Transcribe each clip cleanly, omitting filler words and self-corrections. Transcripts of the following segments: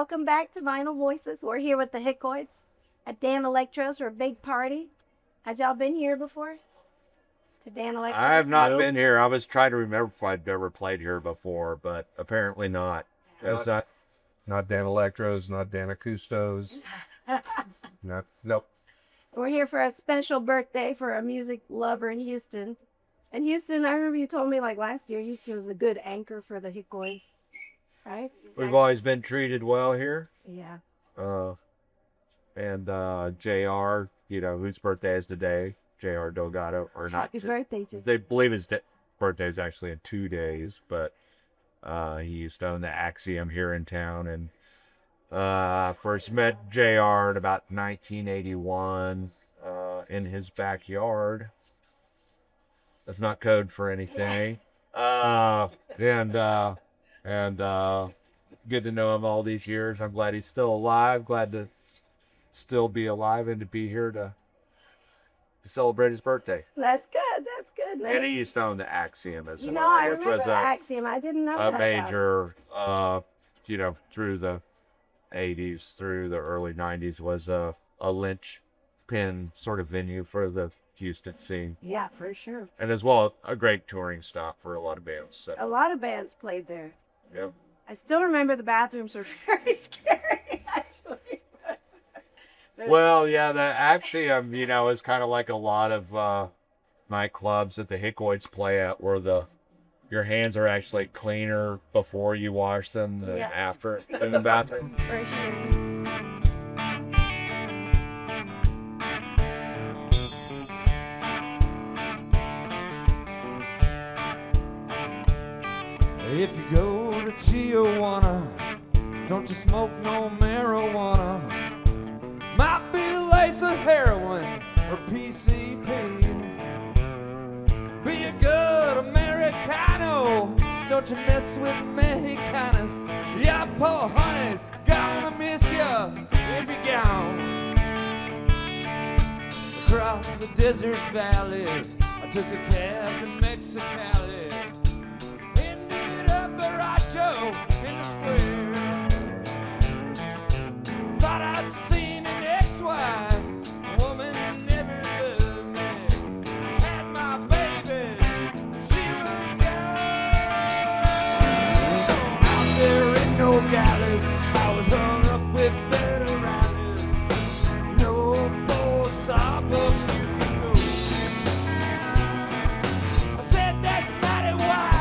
welcome back to Vinyl Voices. We're here with the Hickoids at Dan Electros for a big party. Had y'all been here before? To Dan Electros? I have not been here. I was trying to remember if I'd ever played here before, but apparently not. Not Dan Electros, not Dan Acustos. Nope. We're here for a special birthday for a music lover in Houston. And Houston, I remember you told me like last year, Houston was a good anchor for the Hickoids, right? We've always been treated well here. Yeah. And JR, whose birthday is today, JR Delgado, or not. Happy birthday to you. They believe his birthday is actually in 2 days, but he used to own the Axiom here in town, and first met JR in about 1981 in his backyard. That's not code for anything. And good to know him all these years. I'm glad he's still alive. Glad to still be alive and to be here to celebrate his birthday. That's good. That's good. And he used to own the Axiom as well. I remember the Axiom. I didn't know that. A major, through the 80s, through the early 90s, was a linchpin sort of venue for the Houston scene. Yeah, for sure. And as well, a great touring stop for a lot of bands. So. A lot of bands played there. Yep. I still remember the bathrooms were very scary, actually. Well, yeah, the Axiom, is kind of like a lot of nightclubs that the Hickoids play at, where your hands are actually cleaner before you wash them than after in the bathroom. For sure. If you go to Tijuana, don't you smoke no marijuana. Might be a lace of heroin or PCP. Be a good Americano, don't you mess with Mexicanas. Yeah, poor honey's gonna miss ya if you're gone. Across the desert valley, I took a cab to Mexicali. In the square, thought I'd seen an ex-wife, a woman never loved me. Had my babies, she was gone. Out there in no galleys, I was hung up with better rallies. No force up of you know. I said that's mighty wide.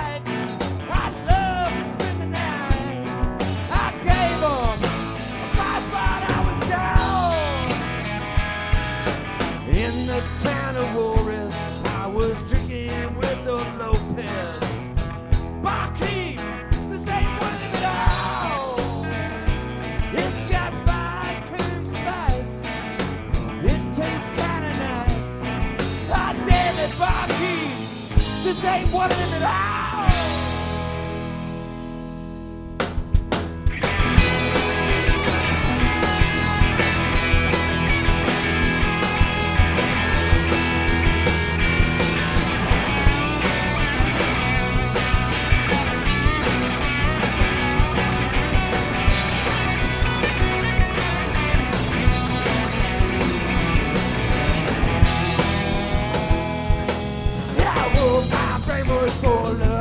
This ain't one of them at all. For love.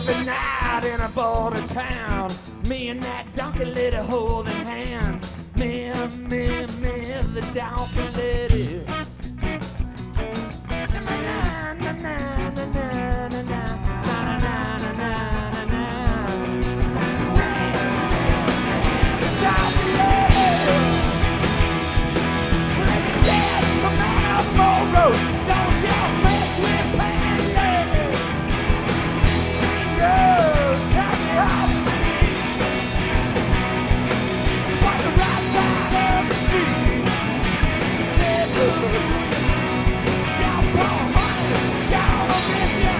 every night in a border town. Me and that donkey lady holding hands. Me, the donkey lady. Don't you mess with Pandy. Girls, turn me off. Walk the right side of the street. Y'all pour money, y'all don't miss you.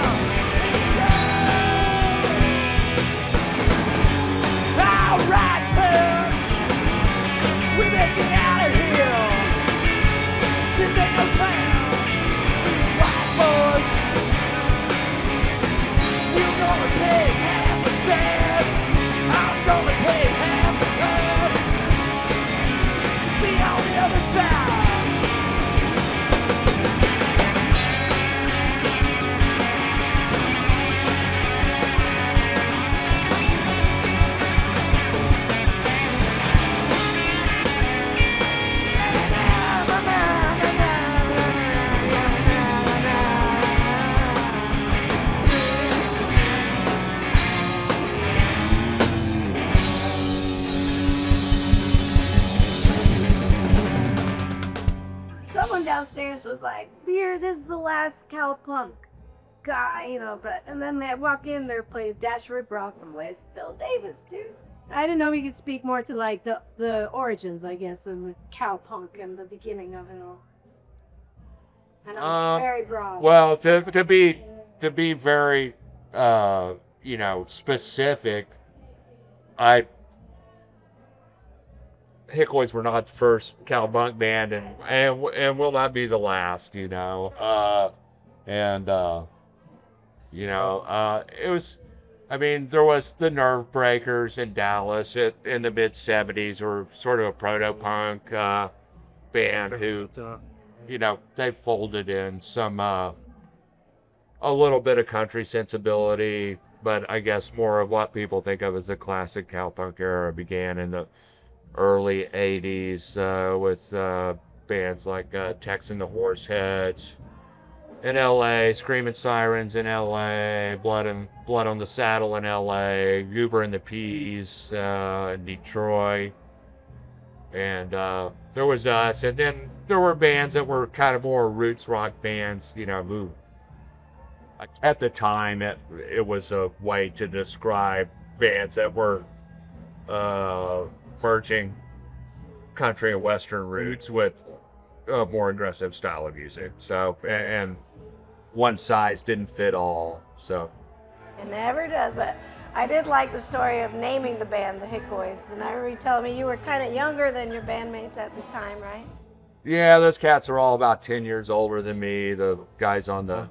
All right, man. We best get out of here. This ain't no town. Boys, you're gonna take half the stairs. I'm gonna take half the curb. See you on the other side. Someone downstairs was like, "Dear, this is the last cowpunk guy," you know. But and then they walk in, they're playing Dash Rip Rock from West Bill Davis too. I didn't know we could speak more to like the origins, I guess, of cowpunk and the beginning of it all. I know it's very broad. Well, to be very specific, Hickoids were not the first cowpunk band, and will not be the last. It was. I mean, there was the Nerve Breakers in Dallas in the mid '70s, or sort of a proto-punk band who, they folded in some a little bit of country sensibility, but I guess more of what people think of as the classic cowpunk era began in the early '80s with bands like Tex and the Horseheads in LA, Screaming Sirens in LA, Blood on the Saddle in LA, Goober and the Peas in Detroit, and there was us, and then there were bands that were kind of more roots rock bands, who at the time it was a way to describe bands that were merging country and western roots with a more aggressive style of music. So, and one size didn't fit all. So It never does, but I did like the story of naming the band the Hickoids. And I remember you telling me you were kind of younger than your bandmates at the time, right? yeah, those cats are all about 10 years older than me. The guys on the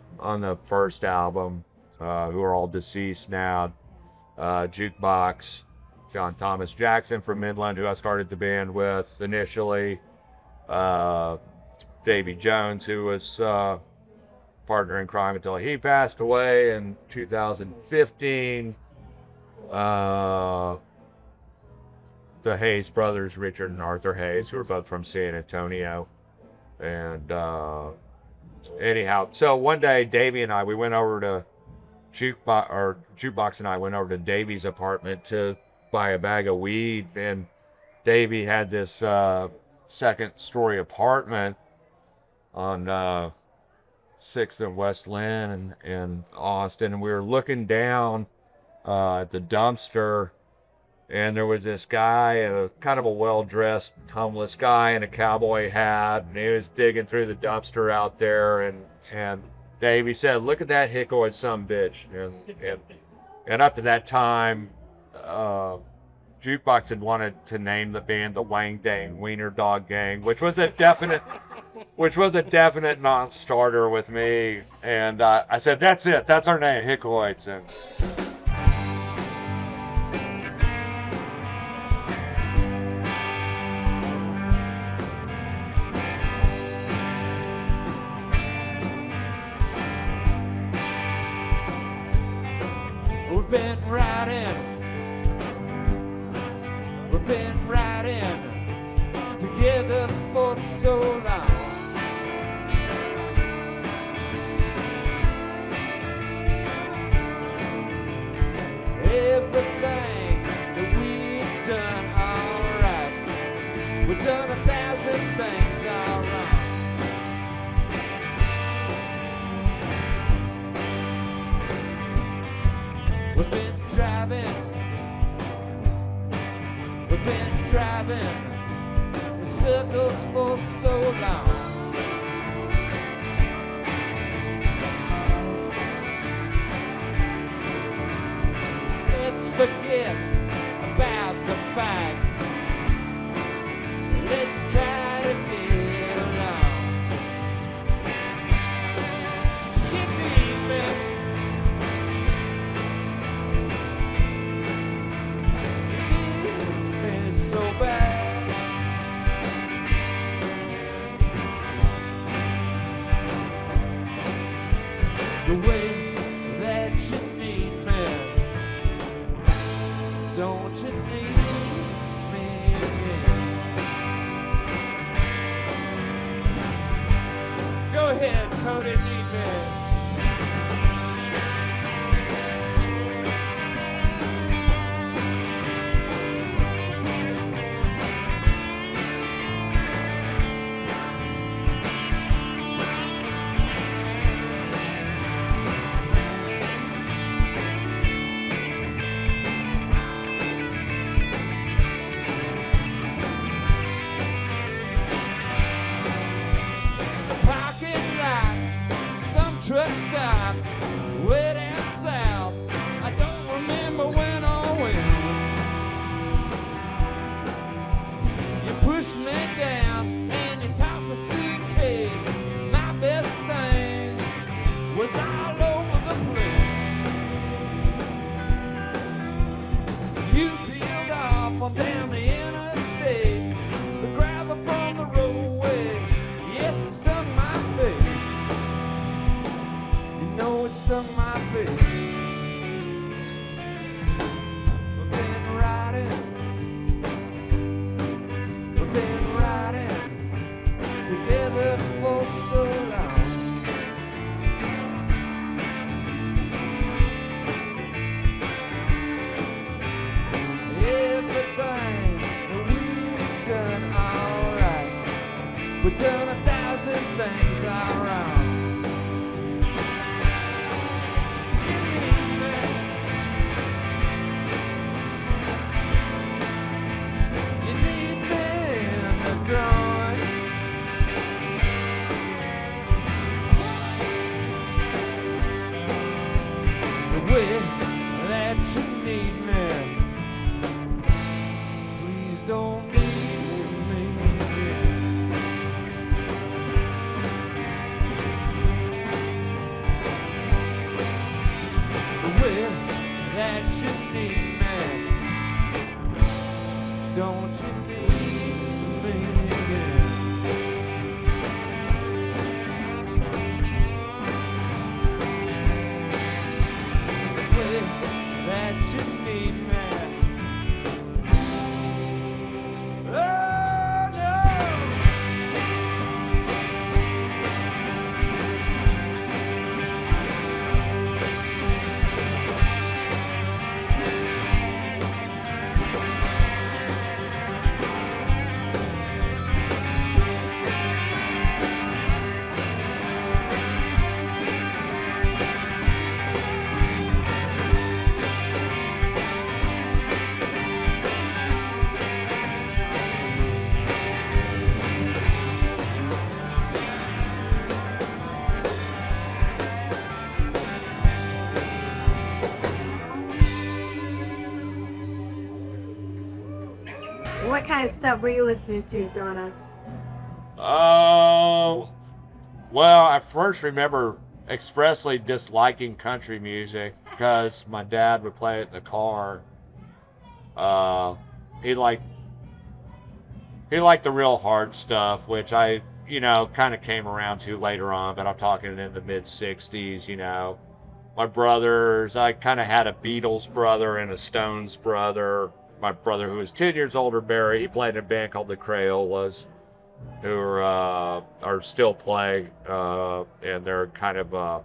first album, who are all deceased now, Jukebox, John Thomas Jackson from Midland, who I started the band with initially, Davy Jones, who was partner in crime until he passed away in 2015. The Hayes brothers, Richard and Arthur Hayes, who are both from San Antonio. And anyhow, so one day Davy and I, we went over to Jukebox and I went over to Davy's apartment to buy a bag of weed, and Davy had this second story apartment on 6th and West Lynn in Austin, and we were looking down at the dumpster, and there was this guy, kind of a well-dressed homeless guy in a cowboy hat, and he was digging through the dumpster out there, and Davey said, "Look at that Hickoid sumbitch." And up to that time, Jukebox had wanted to name the band the Wang Wiener Dog Gang, which was a definite non-starter with me. And I said, "That's it. That's our name, Hickoids." And We've been riding together for so long. Everything that we've done alright, we've done 1,000 things all wrong. We've been driving in circles for so long. Let's forget about the fight. Let's try to get along. You need me. You need me so bad. The way that you need me. Don't you need me again? Go ahead, Cody, need me. Truck stop way down south. I don't remember when or when. You pushed me down and you tossed my suitcase. My best things was all over the place. You peeled off on down the interstate. The gravel from the roadway, yes, it stung my face. It stung my face. We've been riding together for so long. Everything that we've done alright, we've done 1,000 things all wrong. That you need me, please don't leave me again. The way that you need me, don't you need me again? That you need me. Oh no. What kind of stuff were you listening to growing up? Well, I first remember expressly disliking country music because my dad would play it in the car. He liked the real hard stuff, which I, kind of came around to later on, but I'm talking in the mid 60s, my brothers. I kind of had a Beatles brother and a Stones brother. My brother, who was 10 years older, Barry, he played in a band called the Crayolas, who are still play, and they're kind of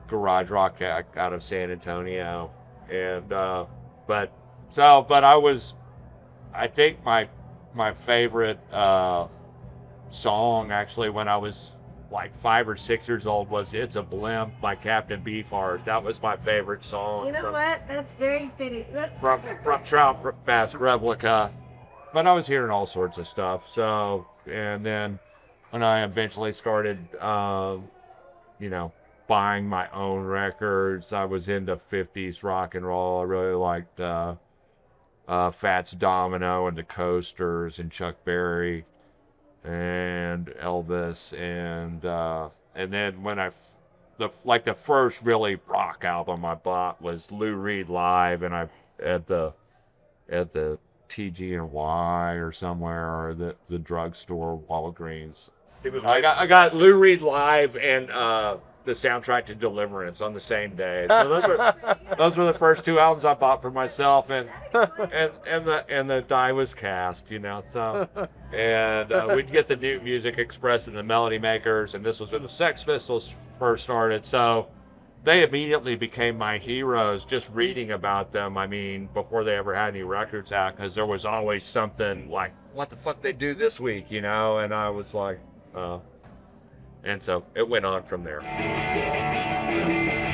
garage rock act out of San Antonio. And but I think my favorite song actually when I was like 5 or 6 years old was "It's a Blimp" by Captain Beefheart. That was my favorite song. You know what? That's very fitting. That's from Trout Fast Replica. But I was hearing all sorts of stuff. So, and then when I eventually started, buying my own records, I was into 50s rock and roll. I really liked Fats Domino and the Coasters and Chuck Berry and Elvis, and then when the first really rock album I bought was Lou Reed Live, and I at the TG&Y or somewhere, or the drugstore, Walgreens. I got Lou Reed Live and the soundtrack to Deliverance on the same day. So those were the first 2 albums I bought for myself, and the die was cast, So, and we'd get the New Music Express and the Melody Makers, and this was when the Sex Pistols first started. So they immediately became my heroes. Just reading about them, I mean, before they ever had any records out, because there was always something like, what the fuck they do this week, And I was like, and so it went on from there. Yeah.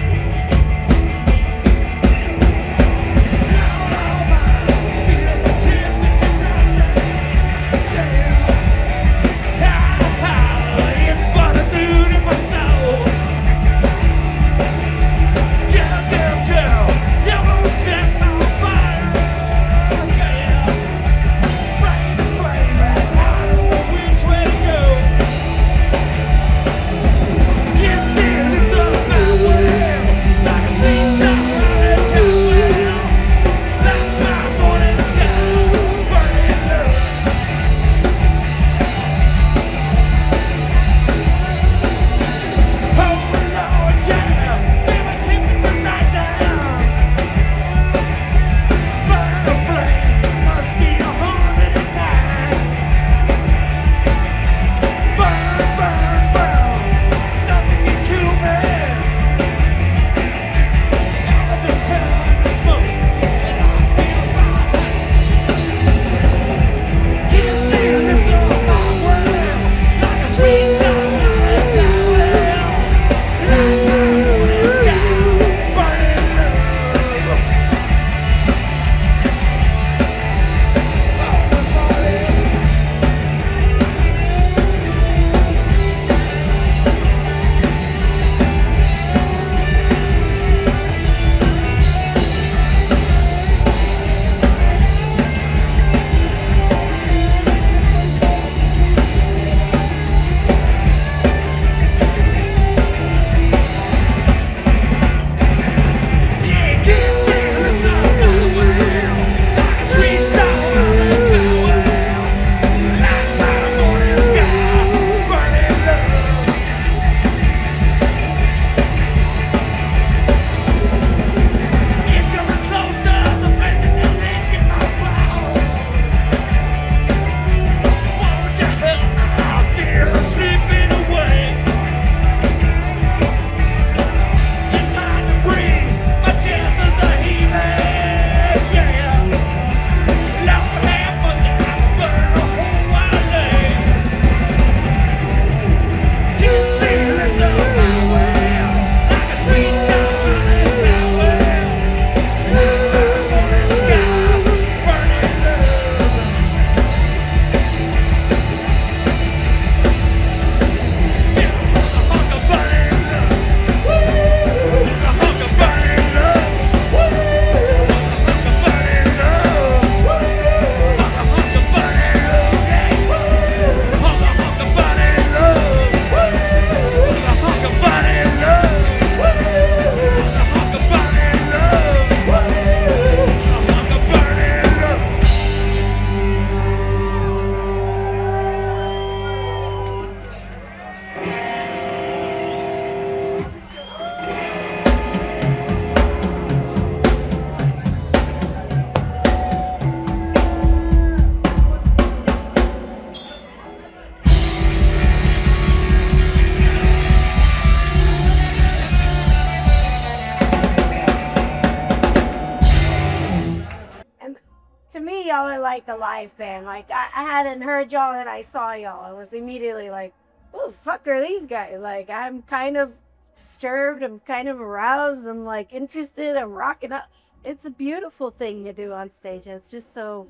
y'all are like a live fan. Like I hadn't heard y'all and I saw y'all. I was immediately like, "Who the fuck are these guys?" Like I'm kind of disturbed. I'm kind of aroused. I'm like interested. I'm rocking up. It's a beautiful thing to do on stage. And it's just so,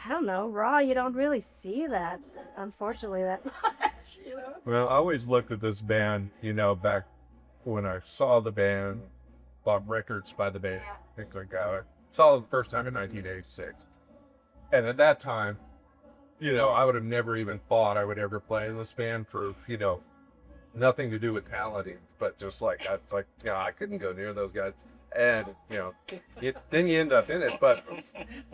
I don't know, raw. You don't really see that, unfortunately, that much. You know. Well, I always looked at this band, back when I saw the band, bought records by the band, things like that. I saw it the first time in 1986. And at that time, I would have never even thought I would ever play in this band for, nothing to do with talenting, but just like, I couldn't go near those guys. And, then you end up in it. But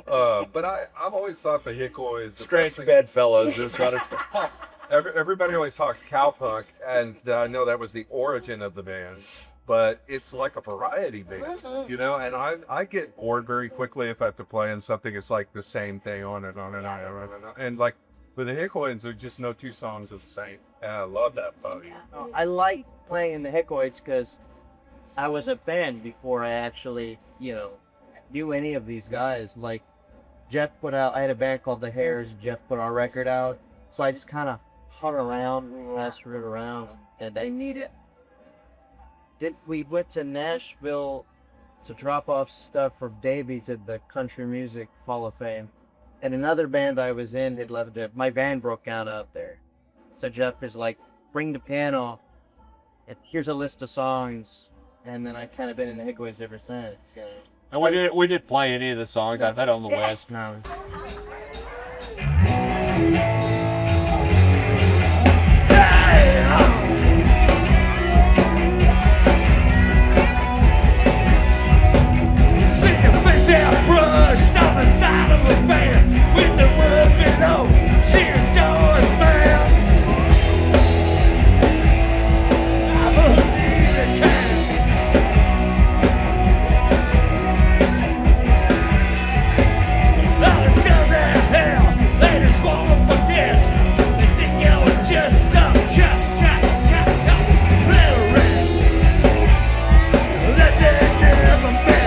I've always thought the Hickoids... Strange bedfellows is what it's called. Everybody always talks cowpunk, and I know that was the origin of the band, but it's like a variety band, and I get bored very quickly if I have to play in something. It's like the same thing on and on and on and on and on. And like with the Hickoids, there's just no two songs are the same. And I love that bug. I like playing in the Hickoids because I was a fan before I actually, knew any of these guys. Like Jeff put out, I had a band called The Hairs. Jeff put our record out, so I just kind of hung around, root around, and I need it. We went to Nashville to drop off stuff for Davies at the Country Music Hall of Fame, and another band I was in had left it. My van broke down out there, so Jeff is like, "Bring the piano, and here's a list of songs." And then I've kind of been in the Hickoids ever since. And we didn't play any of the songs I've had on the list. No. Brushed on the side of a fan with the word below. Cheers, stars, man. I believe it can. Oh, let's go to hell. They just wanna forget. They think you were just some player that they never met.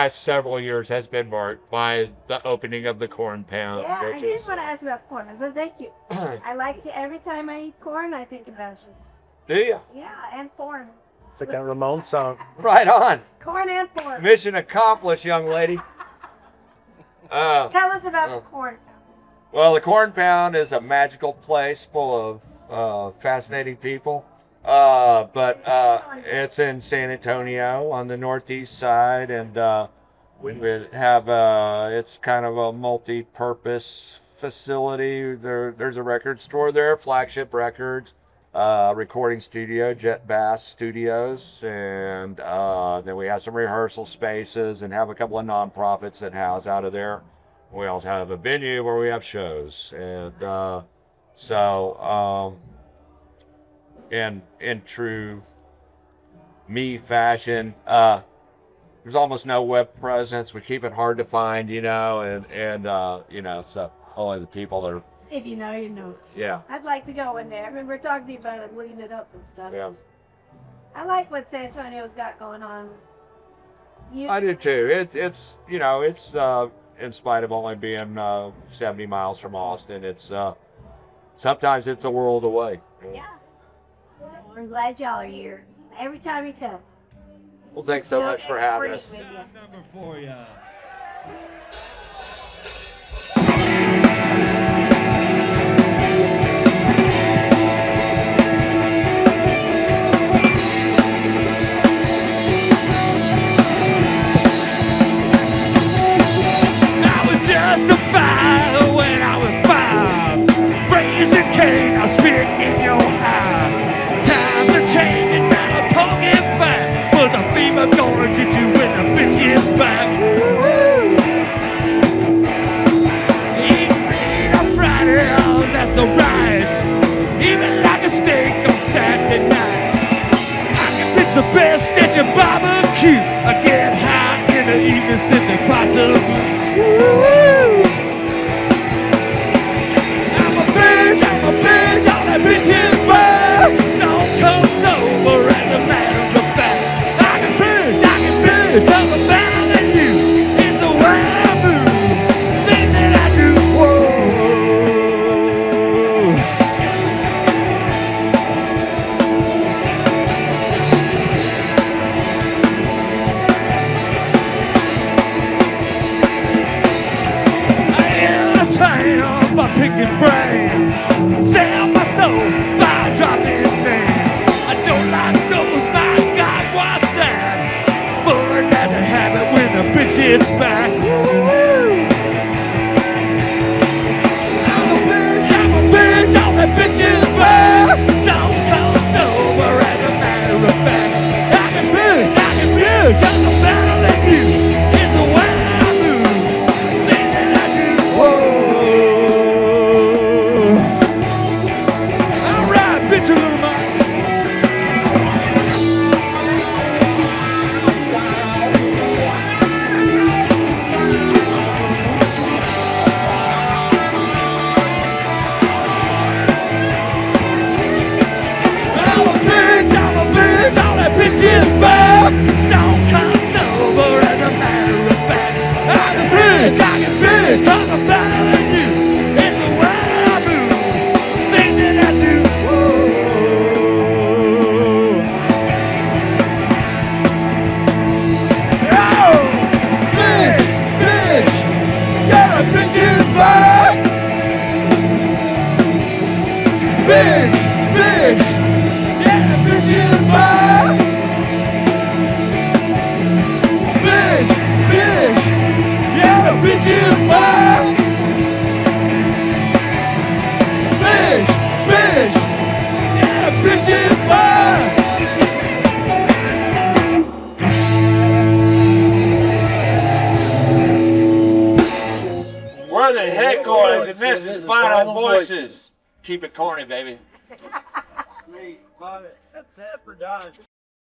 Several years has been marked by the opening of the Corn Pound. Yeah, I did want to ask about corn, so thank you. I like it. Every time I eat corn, I think about you. Do you? Yeah, and porn. It's like that Ramon song. Right on. Corn and porn. Mission accomplished, young lady. Tell us about the corn. Well, the Corn Pound is a magical place full of fascinating people. But it's in San Antonio on the northeast side, and we have it's kind of a multi-purpose facility. There's a record store there, Flagship Records. recording studio, Jet Bass Studios, and then we have some rehearsal spaces and have a couple of nonprofits that house out of there. We also have a venue where we have shows, and in true me fashion, there's almost no web presence. We keep it hard to find, and so only the people that are. If you know, you know. Yeah. I'd like to go in there. I remember talking to you about it, looking it up and stuff. Yeah. I like what San Antonio's got going on. I do too. It's in spite of only being 70 miles from Austin, it's sometimes it's a world away. Yeah. We're glad y'all are here. Every time you come. Well, thanks so much for having us. Number for ya. When I was 5, raising cane, I spit in your eye. Times are changing, now I'm poking fat. But the fever gonna get you when the bitch gets back. Eat on Friday, oh, that's alright. Even like a steak on Saturday night. I can fix the best at your barbecue. I get high in the evening, sniffing pots of glue. I'm a bitch, all that bitches wear. Stone cold sober as a matter of fact. I can bitch, talk about it, you. It's the way I move, things that I do. Whoa. I entertain by picking brains. Sell my soul by dropping names. I don't like those, my God, what's that? Full of that habit when the bitch gets back. I'm a bitch, all that bitches back. Stone cold sober as a matter of fact. I can bitch, just a battle at you. It's the way I move, things that I do. Whoa. Bitch, a little man. I'm a bitch, all that bitch is back. Don't come sober as a matter of fact. I can bitch, talk about it, you. It's the way I move, things that I do. Bitch, yeah, the bitch is back. Bitch, yeah, the bitch is back. Bitch, yeah, the bitch is back. We're the Hickoids, and this is Final Voices. Keep it corny, baby. Great, love it. That's it, we're done.